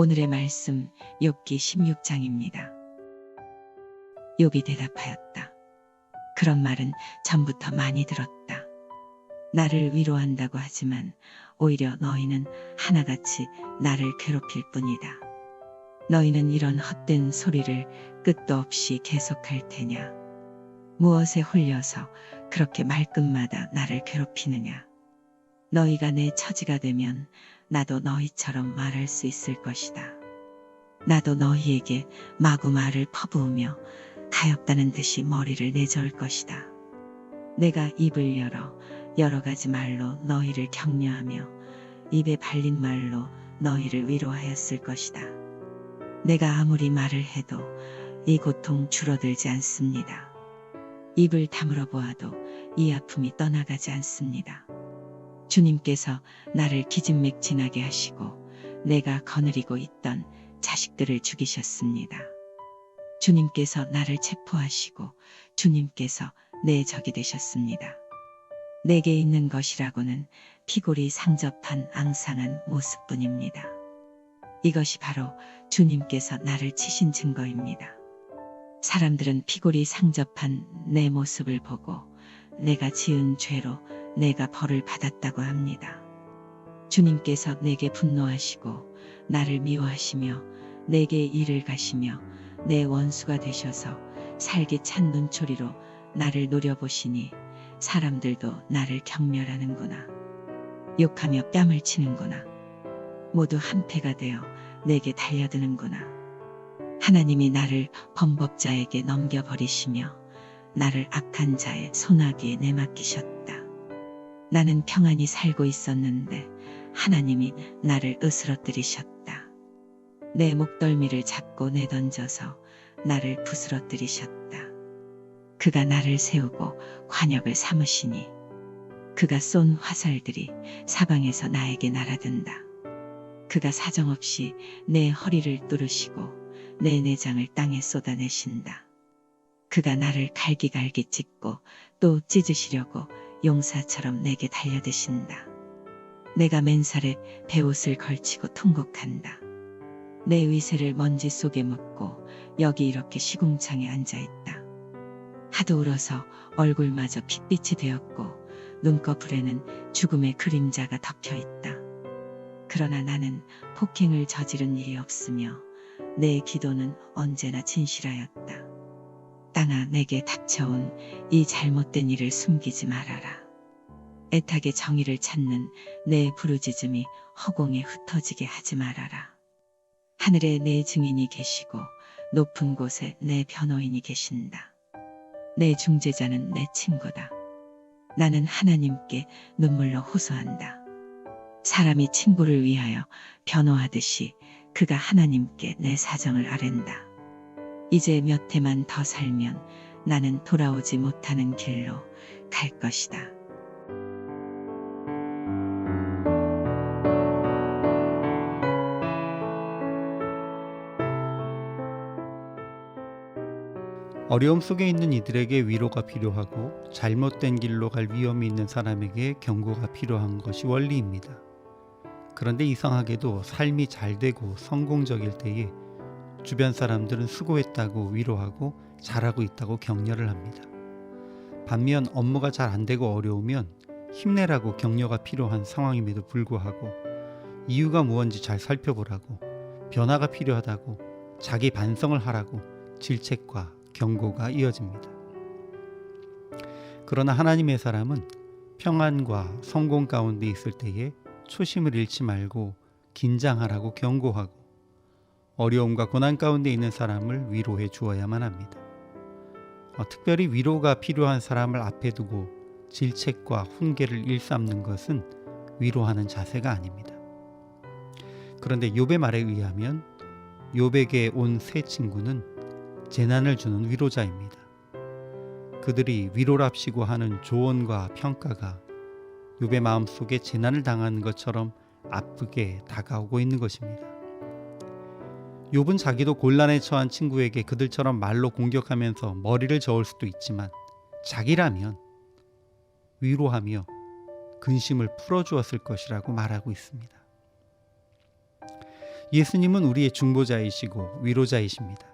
오늘의 말씀 욥기 16장입니다. 욥이 대답하였다. 그런 말은 전부터 많이 들었다. 나를 위로한다고 하지만 오히려 너희는 하나같이 나를 괴롭힐 뿐이다. 너희는 이런 헛된 소리를 끝도 없이 계속할 테냐? 무엇에 홀려서 그렇게 말끝마다 나를 괴롭히느냐? 너희가 내 처지가 되면 나도 너희처럼 말할 수 있을 것이다. 나도 너희에게 마구 말을 퍼부으며 가엾다는 듯이 머리를 내저을 것이다. 내가 입을 열어 여러 가지 말로 너희를 격려하며 입에 발린 말로 너희를 위로하였을 것이다. 내가 아무리 말을 해도 이 고통 줄어들지 않습니다. 입을 다물어 보아도 이 아픔이 떠나가지 않습니다. 주님께서 나를 기진맥진하게 하시고 내가 거느리고 있던 자식들을 죽이셨습니다. 주님께서 나를 체포하시고 주님께서 내 적이 되셨습니다. 내게 있는 것이라고는 피골이 상접한 앙상한 모습뿐입니다. 이것이 바로 주님께서 나를 치신 증거입니다. 사람들은 피골이 상접한 내 모습을 보고 내가 지은 죄로 내가 벌을 받았다고 합니다. 주님께서 내게 분노하시고 나를 미워하시며 내게 일을 가시며 내 원수가 되셔서 살기 찬 눈초리로 나를 노려보시니 사람들도 나를 경멸하는구나. 욕하며 뺨을 치는구나. 모두 한패가 되어 내게 달려드는구나. 하나님이 나를 범법자에게 넘겨버리시며 나를 악한 자의 손아귀에 내맡기셨다. 나는 평안히 살고 있었는데 하나님이 나를 으스러뜨리셨다. 내 목덜미를 잡고 내던져서 나를 부스러뜨리셨다. 그가 나를 세우고 관역을 삼으시니 그가 쏜 화살들이 사방에서 나에게 날아든다. 그가 사정없이 내 허리를 뚫으시고 내 내장을 땅에 쏟아내신다. 그가 나를 갈기갈기 찢고 또 찢으시려고 용사처럼 내게 달려드신다. 내가 맨살에 베옷을 걸치고 통곡한다. 내 위세를 먼지 속에 묻고 여기 이렇게 시궁창에 앉아있다. 하도 울어서 얼굴마저 핏빛이 되었고 눈꺼풀에는 죽음의 그림자가 덮여있다. 그러나 나는 폭행을 저지른 일이 없으며 내 기도는 언제나 진실하였다. 땅아, 내게 닥쳐온 이 잘못된 일을 숨기지 말아라. 애타게 정의를 찾는 내 부르짖음이 허공에 흩어지게 하지 말아라. 하늘에 내 증인이 계시고 높은 곳에 내 변호인이 계신다. 내 중재자는 내 친구다. 나는 하나님께 눈물로 호소한다. 사람이 친구를 위하여 변호하듯이 그가 하나님께 내 사정을 아랜다. 이제 몇 해만 더 살면 나는 돌아오지 못하는 길로 갈 것이다. 어려움 속에 있는 이들에게 위로가 필요하고 잘못된 길로 갈 위험이 있는 사람에게 경고가 필요한 것이 원리입니다. 그런데 이상하게도 삶이 잘 되고 성공적일 때에 주변 사람들은 수고했다고 위로하고 잘하고 있다고 격려를 합니다. 반면 업무가 잘 안 되고 어려우면 힘내라고 격려가 필요한 상황임에도 불구하고 이유가 무엇인지 잘 살펴보라고, 변화가 필요하다고, 자기 반성을 하라고 질책과 경고가 이어집니다. 그러나 하나님의 사람은 평안과 성공 가운데 있을 때에 초심을 잃지 말고 긴장하라고 경고하고 어려움과 고난 가운데 있는 사람을 위로해 주어야만 합니다. 특별히 위로가 필요한 사람을 앞에 두고 질책과 훈계를 일삼는 것은 위로하는 자세가 아닙니다. 그런데 욥의 말에 의하면 욥에게 온 세 친구는 재난을 주는 위로자입니다. 그들이 위로랍시고 하는 조언과 평가가 욥의 마음속에 재난을 당한 것처럼 아프게 다가오고 있는 것입니다. 욥은 자기도 곤란에 처한 친구에게 그들처럼 말로 공격하면서 머리를 저을 수도 있지만 자기라면 위로하며 근심을 풀어주었을 것이라고 말하고 있습니다. 예수님은 우리의 중보자이시고 위로자이십니다.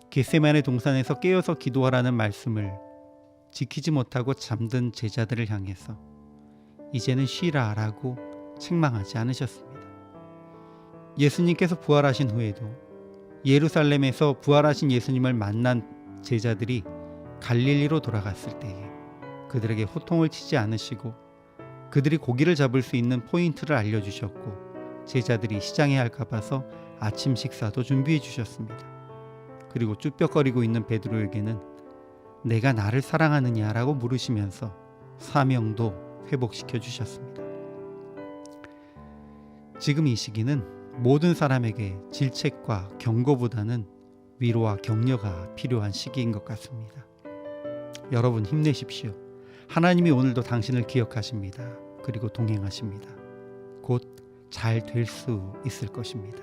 겟세마네 동산에서 깨어서 기도하라는 말씀을 지키지 못하고 잠든 제자들을 향해서 이제는 쉬라 라고 책망하지 않으셨습니다. 예수님께서 부활하신 후에도 예루살렘에서 부활하신 예수님을 만난 제자들이 갈릴리로 돌아갔을 때에 그들에게 호통을 치지 않으시고 그들이 고기를 잡을 수 있는 포인트를 알려주셨고 제자들이 시장에 할까 봐서 아침 식사도 준비해 주셨습니다. 그리고 쭈뼛거리고 있는 베드로에게는 내가 나를 사랑하느냐라고 물으시면서 사명도 회복시켜 주셨습니다. 지금 이 시기는 모든 사람에게 질책과 경고보다는 위로와 격려가 필요한 시기인 것 같습니다. 여러분 힘내십시오. 하나님이 오늘도 당신을 기억하십니다. 그리고 동행하십니다. 곧 잘 될 수 있을 것입니다.